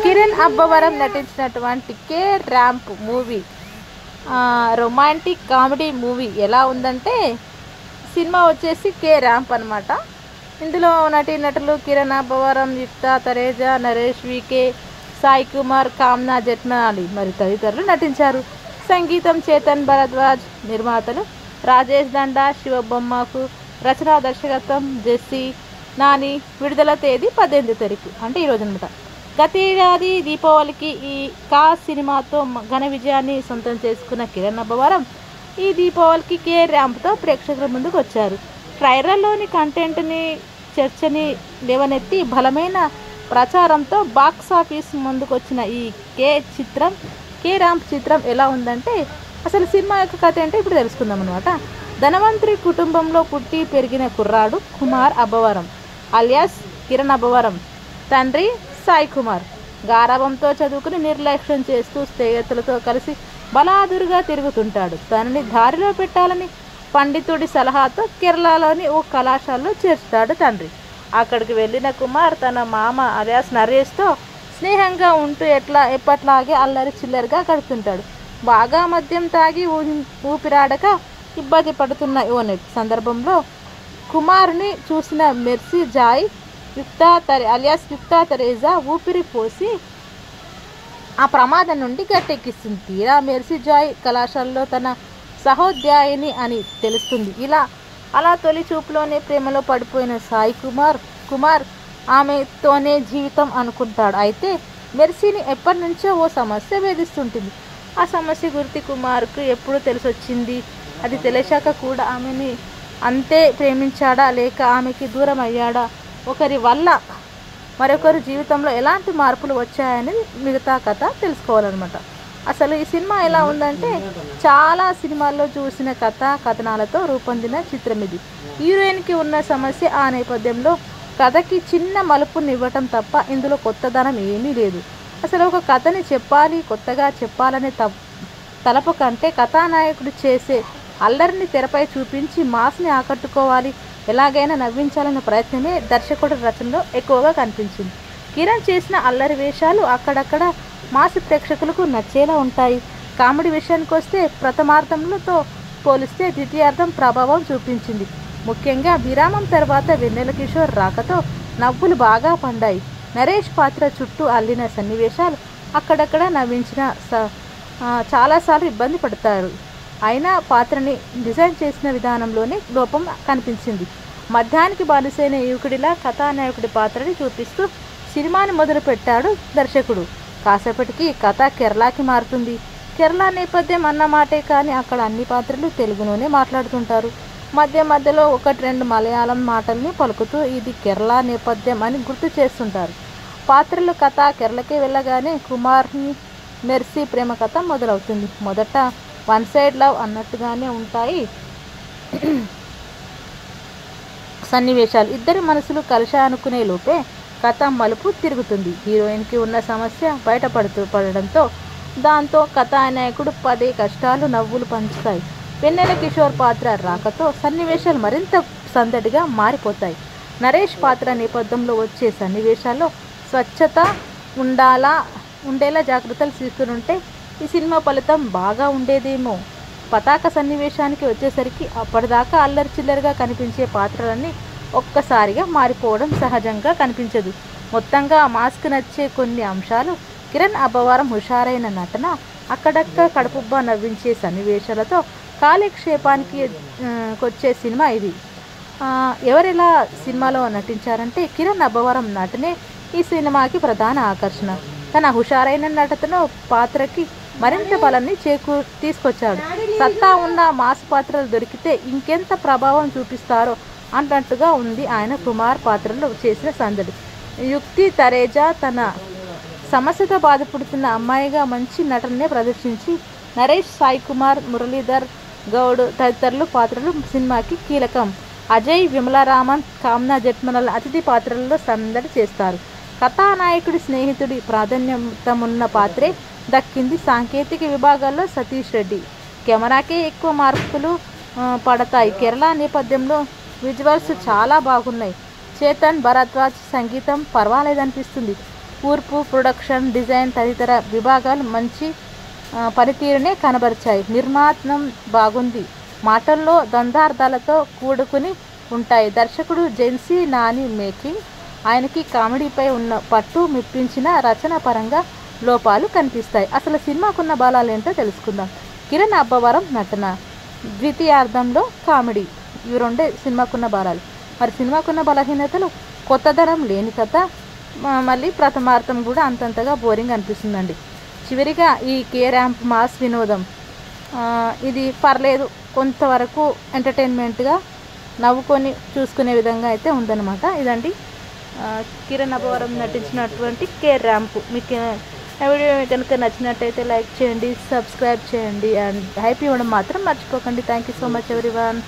కిరణ్ అబ్బవరం నటించినటువంటి K ramp movie romantic comedy movie ఎలా ఉందంటే సినిమా వచ్చేసి కే ర్యాంప్ అనమాట. ఇందులో నటీనటులు కిరణ్ అబ్బవరం, యుక్త తరేజ, నరేష్ వికే, సాయి కుమార్, కామ్నా జట్మలాని మరి తదితరులు నటించారు. సంగీతం చేతన్ భరద్వాజ్, నిర్మాతలు రాజేష్ దండా, శివబొమ్మకు, రచనా దర్శకత్వం జెస్సీ నాని. విడుదల తేదీ 18 తారీఖు అంటే ఈరోజు అనమాట. గత ఏడాది దీపావళికి ఈ కా సినిమాతో ఘన విజయాన్ని సొంతం చేసుకున్న కిరణ్ అబ్బవరం ఈ దీపావళికి కే ర్యాంప్తో ప్రేక్షకుల ముందుకు వచ్చారు. ట్రైలర్లోని కంటెంట్ని చర్చని లేవనెత్తి బలమైన ప్రచారంతో బాక్స్ ఆఫీస్ ముందుకు వచ్చిన ఈ కే ర్యాంప్ చిత్రం ఎలా ఉందంటే అసలు సినిమా యొక్క కథ ఏంటో ఇప్పుడు తెలుసుకుందాం అనమాట. ధనవంతుడి కుటుంబంలో పుట్టి పెరిగిన కుర్రాడు కుమార్ అబ్బవరం అలియాస్ కిరణ్ అబ్బవరం. తండ్రి సాయి కుమార్ గారాబంతో చదువుకుని నిర్లక్ష్యం చేస్తూ స్నేహితులతో కలిసి బలాదురుగా తిరుగుతుంటాడు. తనని దారిలో పెట్టాలని పండితుడి సలహాతో కేరళలోని ఓ కళాశాలలో చేర్చుతాడు తండ్రి. అక్కడికి వెళ్ళిన కుమార్ తన మామ అలియాస్ నరేష్తో స్నేహంగా ఉంటూ ఎప్పట్లాగే అల్లరి చిల్లరిగా గడుపుతుంటాడు. బాగా మద్యం తాగి ఊపిరాడక ఇబ్బంది పడుతున్న ఓ సందర్భంలో కుమారుని చూసిన మెర్సీ జాయ్ అలియాస్ యుక్త తరేజా ఊపిరి పోసి ఆ ప్రమాదం నుండి గట్టెక్కిస్తుంది. తీరా మెర్సీ జాయ్ కళాశాలలో తన సహోద్యాయిని అని తెలుస్తుంది. అలా తొలి చూపులోనే ప్రేమలో పడిపోయిన సాయి కుమార్ ఆమెతోనే జీవితం అనుకుంటాడు. అయితే మెర్సీని ఎప్పటి నుంచో ఓ సమస్య వేధిస్తుంటుంది. ఆ సమస్య గురించి కుమార్కు ఎప్పుడు తెలిసొచ్చింది? అది తెలిసాక కూడా ఆమెని అంతే ప్రేమించాడా లేక ఆమెకి దూరం అయ్యాడా? ఒకరి వల్ల మరొకరి జీవితంలో ఎలాంటి మార్పులు వచ్చాయని మిగతా కథ తెలుసుకోవాలన్నమాట. అసలు ఈ సినిమా ఎలా ఉందంటే చాలా సినిమాల్లో చూసిన కథనాలతో రూపొందిన చిత్రం ఇది. హీరోయిన్కి ఉన్న సమస్య ఆ నేపథ్యంలో కథకి చిన్న మలుపునివ్వటం తప్ప ఇందులో కొత్తదనం ఏమీ లేదు. అసలు ఒక కథని కొత్తగా చెప్పాలనే తలపు కంటే కథానాయకుడు చేసే అల్లరిని తెరపై చూపించి మాస్ని ఆకట్టుకోవాలి, ఎలాగైనా నవ్వించాలనే ప్రయత్నమే దర్శకుడి రచనలో ఎక్కువగా కనిపించింది. కిరణ్ చేసిన అల్లరి వేషాలు అక్కడక్కడ మాస్ ప్రేక్షకులకు నచ్చేలా ఉంటాయి. కామెడీ విషయానికి వస్తే ప్రథమార్థంతో పోలిస్తే ద్వితీయార్థం ప్రభావం చూపించింది. ముఖ్యంగా విరామం తర్వాత వెన్నెల కిషోర్ రాకతో నవ్వులు బాగా పండాయి. నరేష్ పాత్ర చుట్టూ అల్లిన సన్నివేశాలు అక్కడక్కడ నవ్వించిన చాలాసార్లు ఇబ్బంది పడతారు. అయినా పాత్రని డిజైన్ చేసిన విధానంలోనే లోపం కనిపించింది. మధ్యానికి బానిసైన యువకుడిలా కథానాయకుడి పాత్రని చూపిస్తూ సినిమాని మొదలుపెట్టాడు దర్శకుడు. కాసేపటికి కథ కేరళకి మారుతుంది. కేరళ నేపథ్యం అన్న మాటే కానీ అక్కడ అన్ని పాత్రలు తెలుగులోనే మాట్లాడుతుంటారు. మధ్యలో 1-2 మలయాళం మాటల్ని పలుకుతూ ఇది కేరళ నేపథ్యం అని గుర్తు చేస్తుంటారు. పాత్రలు కథ కేరళకే వెళ్ళగానే కుమార్ని మెర్సీ ప్రేమ కథ మొదలవుతుంది. మొదట వన్ సైడ్ లవ్ అన్నట్టుగానే ఉంటాయి సన్నివేశాలు. ఇద్దరి మనసులు కలిశాయనుకునే లోపే కథ మలుపు తిరుగుతుంది. హీరోయిన్కి ఉన్న సమస్య పడడంతో దాంతో కథానాయకుడు పడే కష్టాలు నవ్వులు పంచుతాయి. వెన్నెల కిషోర్ పాత్ర రాకతో సన్నివేశాలు మరింత సందడిగా మారిపోతాయి. నరేష్ పాత్ర నేపథ్యంలో వచ్చే సన్నివేశాల్లో స్వచ్ఛత ఉండేలా జాగ్రత్తలు తీసుకుంటే ఈ సినిమా ఫలితం బాగా ఉండేదేమో. పతాక సన్నివేశానికి వచ్చేసరికి అప్పటిదాకా అల్లరి చిల్లరిగా కనిపించే పాత్రలన్నీ ఒక్కసారిగా మారిపోవడం సహజంగా కనిపించదు. మొత్తంగా మాస్క్ నచ్చే కొన్ని అంశాలు, కిరణ్ అబ్బవరం హుషారైన నటన, అక్కడక్క కడుపుబ్బా నవ్వించే సన్నివేశాలతో కాలక్షేపానికి వచ్చే సినిమా ఇది. ఎవరెలా సినిమాలో నటించారంటే కిరణ్ అబ్బవరం నటనే ఈ సినిమాకి ప్రధాన ఆకర్షణ. తన హుషారైన నటనతో పాత్రకి మరింత బలాన్ని తీసుకొచ్చాడు. సత్తా ఉన్న మాస్ పాత్రలు దొరికితే ఇంకెంత ప్రభావం చూపిస్తారో అన్నట్టుగా ఉంది ఆయన కుమార్ పాత్రలో చేసిన సందడి. యుక్తి తరేజా తన సమస్యతో బాధపడుతున్న అమ్మాయిగా మంచి నటననే ప్రదర్శించి నరేష్, సాయి కుమార్, మురళీధర్ గౌడ్ తదితరులు పాత్రలు సినిమాకి కీలకం. అజయ్, విమలారామన్, కామ్నా జట్మలాని అతిథి పాత్రలలో సందడి చేస్తారు. కథానాయకుడి స్నేహితుడి ప్రాధాన్యతమున్న పాత్రే దక్కింది. సాంకేతిక విభాగాల్లో సతీష్ రెడ్డి కెమెరాకే ఎక్కువ మార్కులు పడతాయి. కేరళ నేపథ్యంలో విజువల్స్ చాలా బాగున్నాయి. చేతన్ భరద్వాజ్ సంగీతం పర్వాలేదనిపిస్తుంది. కూర్పు, ప్రొడక్షన్ డిజైన్ తదితర విభాగాలు మంచి పనితీరునే కనబరిచాయి. నిర్మాణం బాగుంది, మాటల్లో ద్వంద్వార్థాలతో కూడుకుని ఉంటాయి. దర్శకుడు జెన్సీ నాని మేకింగ్. ఆయనకి కామెడీపై ఉన్న పట్టు మెప్పించిన రచన పరంగా లోపాలు కనిపిస్తాయి. అసలు సినిమాకున్న బలాలు ఏంటో తెలుసుకుందాం. కిరణ్ అబ్బవరం నటన, ద్వితీయార్థంలో కామెడీ, ఇవి రెండే సినిమాకున్న బలాలు. మరి సినిమాకున్న బలహీనతలు కొత్తదనం లేని కథ, మళ్ళీ ప్రథమార్థం కూడా అంతంతగా బోరింగ్ అనిపిస్తుందండి. చివరిగా ఈ కే ర్యాంప్ మాస్ వినోదం, ఇది పర్లేదు, కొంతవరకు ఎంటర్టైన్మెంట్గా నవ్వుకొని చూసుకునే విధంగా అయితే ఉందన్నమాట. ఇదండి కిరణ్ అబ్బవరం నటించినటువంటి కే ర్యాంప్. మీకు వీడియో కనుక నచ్చినట్టయితే లైక్ చేయండి, సబ్స్క్రైబ్ చేయండి అండ్ హైప్ ఇవ్వడం మాత్రం మర్చిపోకండి. Thank you so much everyone.